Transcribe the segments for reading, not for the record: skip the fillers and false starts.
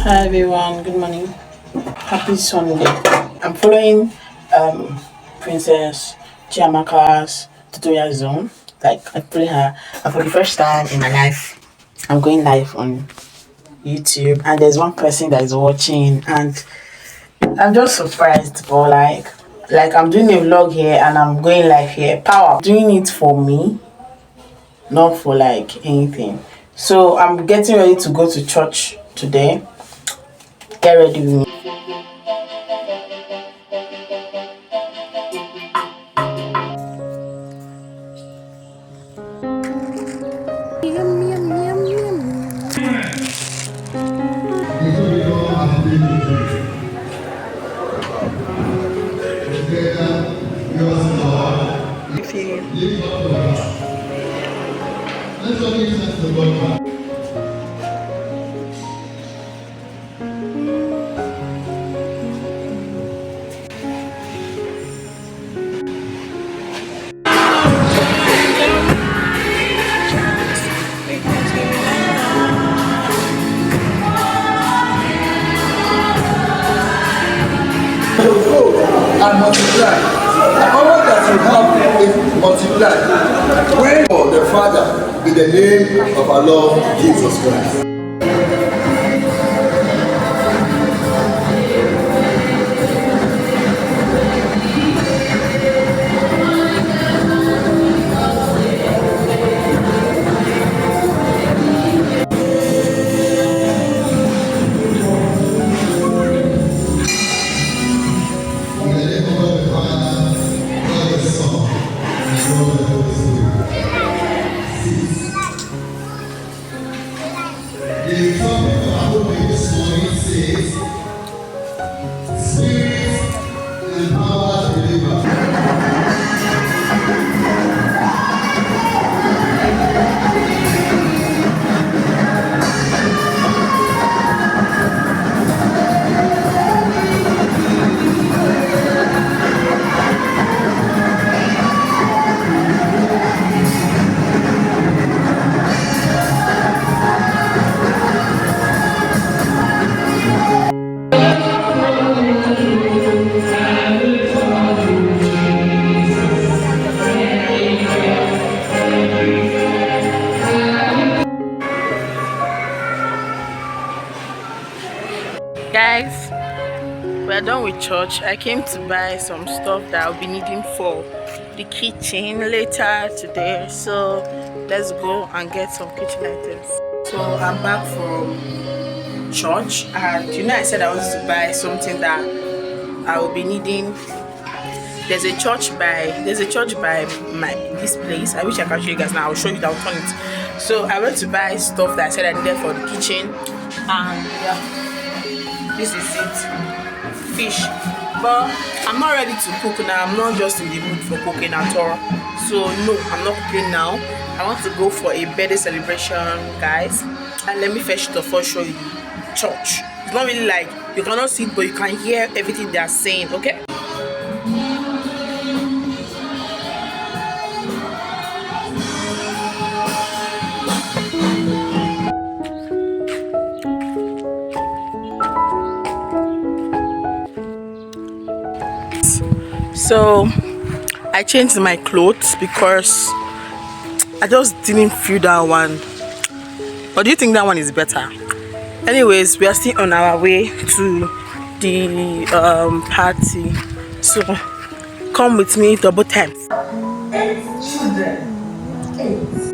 Hi everyone, good morning. Happy Sunday. I'm following Princess Chiamaka's tutorial zone. Like I play her, and for the first time in my life, I'm going live on YouTube, and there's one person that is watching, and I'm just surprised. But like I'm doing a vlog here, and I'm going live here. Power, doing it for me, not for like anything. So I'm getting ready to go to church today. Get ready with me. And multiply. All that you have is multiply. When the Father in the name of our Lord Jesus Christ. The topic of our movie this morning says, Spirit and power to deliver. Guys, we're done with church. I came to buy some stuff that I'll be needing for the kitchen later today. So let's go and get some kitchen items. So I'm back from church, and I said I wanted to buy something that I will be needing. There's a church by this place. I wish I could show you guys now. I'll show you that. I'll turn it. So I went to buy stuff that I said I needed for the kitchen, and yeah. This is it, fish. But I'm not ready to cook now. I'm not just in the mood for cooking at all. So no, I'm not cooking now. I want to go for a birthday celebration, guys. And let me first of all show you church. It's not really like you cannot see it, but you can hear everything they are saying. Okay. So I changed my clothes because I just didn't feel that one. Or do you think that one is better? Anyways, we are still on our way to the party. So come with me double times. 8 children. 8.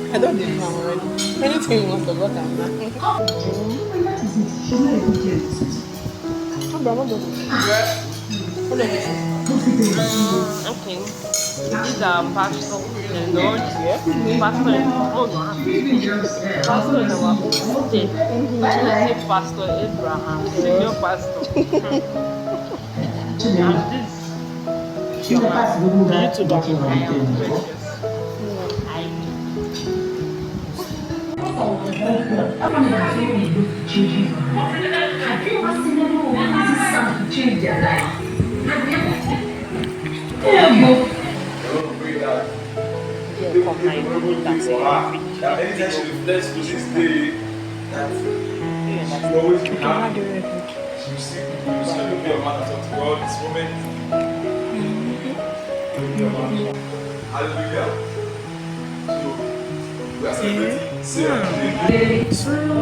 I don't even know already. Anything you want to go down now. Okay. This is pastor in the Lord. Pastor in pastor in our state. Pastor Abraham, senior pastor. And this your YouTube. I am precious. Have you ever seen anyone who uses sound to change their life? From my room, that's it. That anytime she reflects to this day, that she always be happy. She will see people, you see look your man and talk to God this moment. Look your man. Hallelujah. So we are celebrating. Say happy birthday.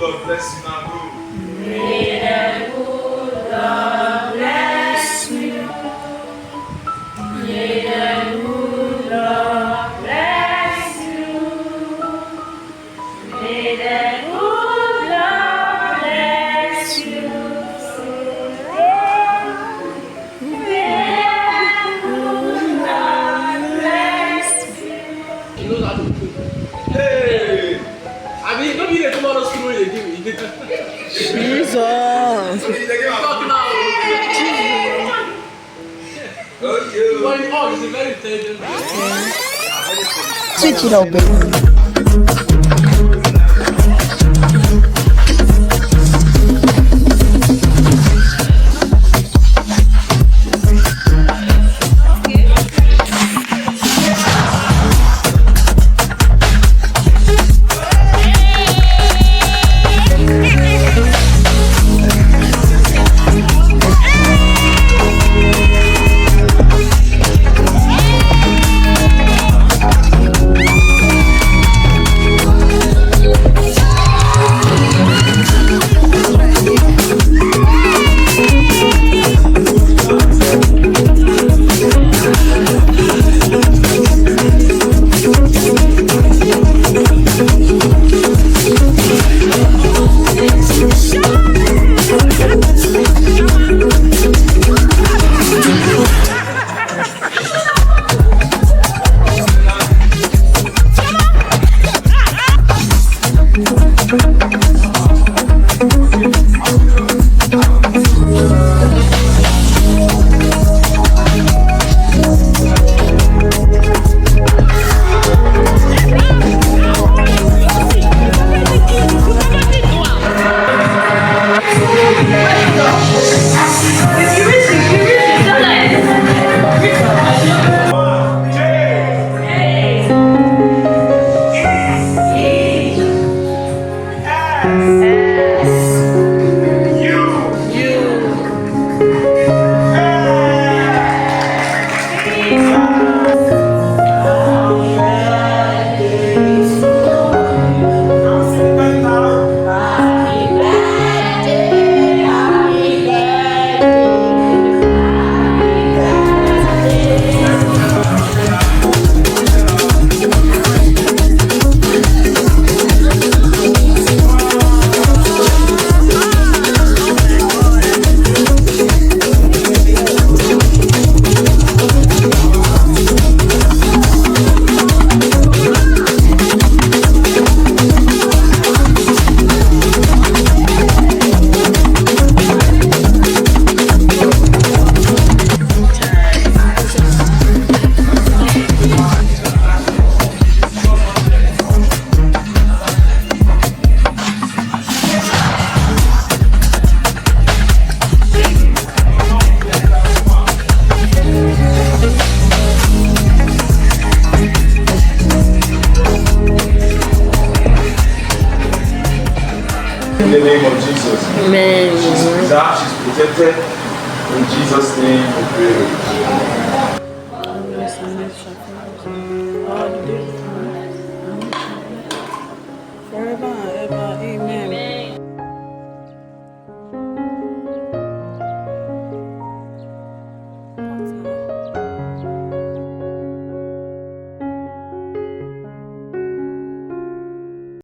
God bless you now, bro. May the good Lord bless you. May the good Lord bless you. May the good Lord bless you. May the good Lord bless you. He knows how to cook. Hey! I mean, don't be a tomorrow's school again. Jesus. Switch it up, baby. In the name of Jesus. Amen. She's preserved, she's protected. In Jesus' name we pray.